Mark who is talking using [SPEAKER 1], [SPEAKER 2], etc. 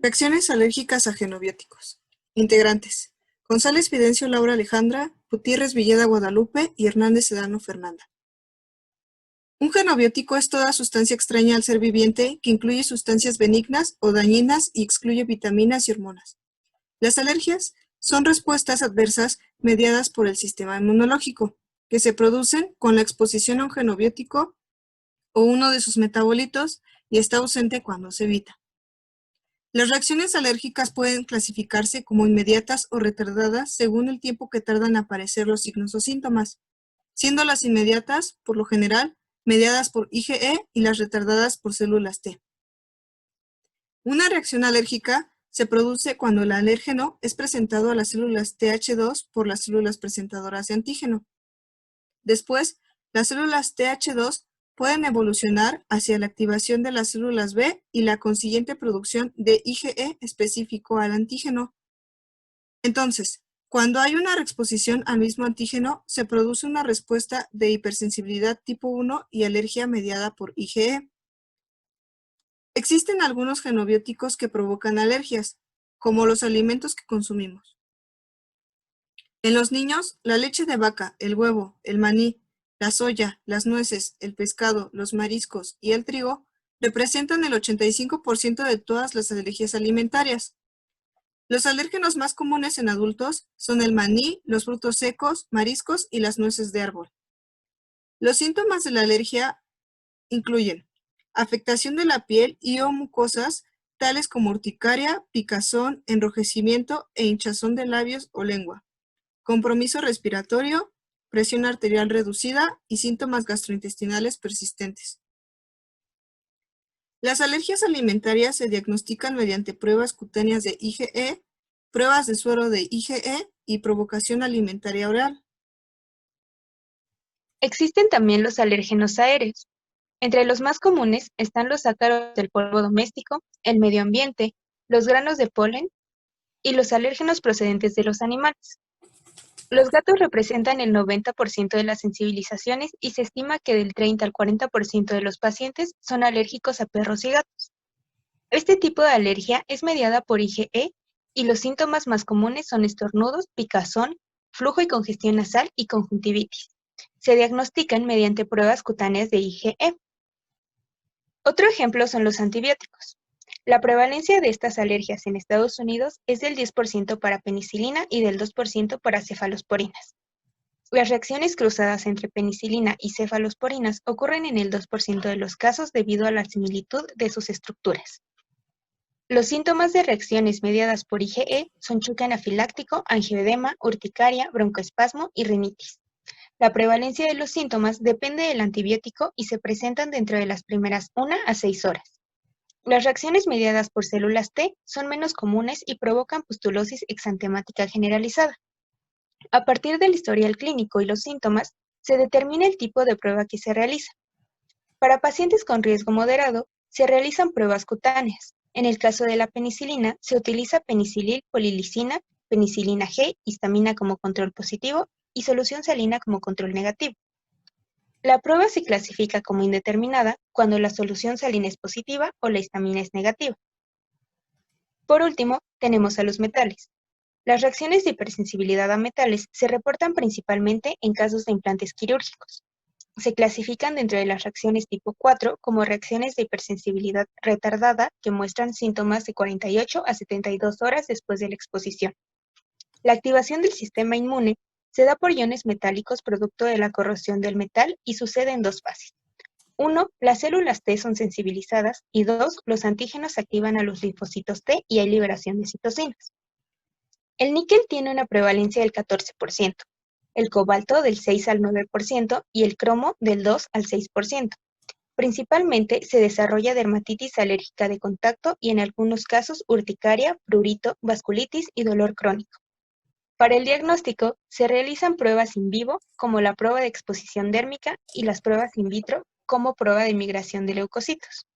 [SPEAKER 1] Reacciones alérgicas a genobióticos. Integrantes: González Fidencio Laura Alejandra, Gutiérrez Villeda Guadalupe y Hernández Sedano Fernanda. Un genobiótico es toda sustancia extraña al ser viviente que incluye sustancias benignas o dañinas y excluye vitaminas y hormonas. Las alergias son respuestas adversas mediadas por el sistema inmunológico, que se producen con la exposición a un genobiótico o uno de sus metabolitos y está ausente cuando se evita. Las reacciones alérgicas pueden clasificarse como inmediatas o retardadas según el tiempo que tardan en aparecer los signos o síntomas, siendo las inmediatas, por lo general, mediadas por IgE y las retardadas por células T. Una reacción alérgica se produce cuando el alérgeno es presentado a las células Th2 por las células presentadoras de antígeno. Después, las células Th2 pueden evolucionar hacia la activación de las células B y la consiguiente producción de IgE específico al antígeno. Entonces, cuando hay una reexposición al mismo antígeno, se produce una respuesta de hipersensibilidad tipo 1 y alergia mediada por IgE. Existen algunos genobióticos que provocan alergias, como los alimentos que consumimos. En los niños, la leche de vaca, el huevo, el maní, la soya, las nueces, el pescado, los mariscos y el trigo representan el 85% de todas las alergias alimentarias. Los alérgenos más comunes en adultos son el maní, los frutos secos, mariscos y las nueces de árbol. Los síntomas de la alergia incluyen afectación de la piel y o mucosas, tales como urticaria, picazón, enrojecimiento e hinchazón de labios o lengua, compromiso respiratorio, presión arterial reducida y síntomas gastrointestinales persistentes. Las alergias alimentarias se diagnostican mediante pruebas cutáneas de IgE, pruebas de suero de IgE y provocación alimentaria oral.
[SPEAKER 2] Existen también los alérgenos aéreos. Entre los más comunes están los ácaros del polvo doméstico, el medio ambiente, los granos de polen y los alérgenos procedentes de los animales. Los gatos representan el 90% de las sensibilizaciones y se estima que del 30 al 40% de los pacientes son alérgicos a perros y gatos. Este tipo de alergia es mediada por IgE y los síntomas más comunes son estornudos, picazón, flujo y congestión nasal y conjuntivitis. Se diagnostican mediante pruebas cutáneas de IgE. Otro ejemplo son los antibióticos. La prevalencia de estas alergias en Estados Unidos es del 10% para penicilina y del 2% para cefalosporinas. Las reacciones cruzadas entre penicilina y cefalosporinas ocurren en el 2% de los casos debido a la similitud de sus estructuras. Los síntomas de reacciones mediadas por IgE son choque anafiláctico, angioedema, urticaria, broncoespasmo y rinitis. La prevalencia de los síntomas depende del antibiótico y se presentan dentro de las primeras 1 a 6 horas. Las reacciones mediadas por células T son menos comunes y provocan pustulosis exantemática generalizada. A partir del historial clínico y los síntomas, se determina el tipo de prueba que se realiza. Para pacientes con riesgo moderado, se realizan pruebas cutáneas. En el caso de la penicilina, se utiliza penicilil polilicina, penicilina G, histamina como control positivo y solución salina como control negativo. La prueba se clasifica como indeterminada cuando la solución salina es positiva o la histamina es negativa. Por último, tenemos a los metales. Las reacciones de hipersensibilidad a metales se reportan principalmente en casos de implantes quirúrgicos. Se clasifican dentro de las reacciones tipo 4 como reacciones de hipersensibilidad retardada que muestran síntomas de 48 a 72 horas después de la exposición. La activación del sistema inmune se da por iones metálicos producto de la corrosión del metal y sucede en dos fases. 1. Las células T son sensibilizadas y 2. Los antígenos activan a los linfocitos T y hay liberación de citocinas. El níquel tiene una prevalencia del 14%, el cobalto del 6 al 9% y el cromo del 2 al 6%. Principalmente se desarrolla dermatitis alérgica de contacto y en algunos casos urticaria, prurito, vasculitis y dolor crónico. Para el diagnóstico, se realizan pruebas in vivo, como la prueba de exposición dérmica, y las pruebas in vitro, como prueba de migración de leucocitos.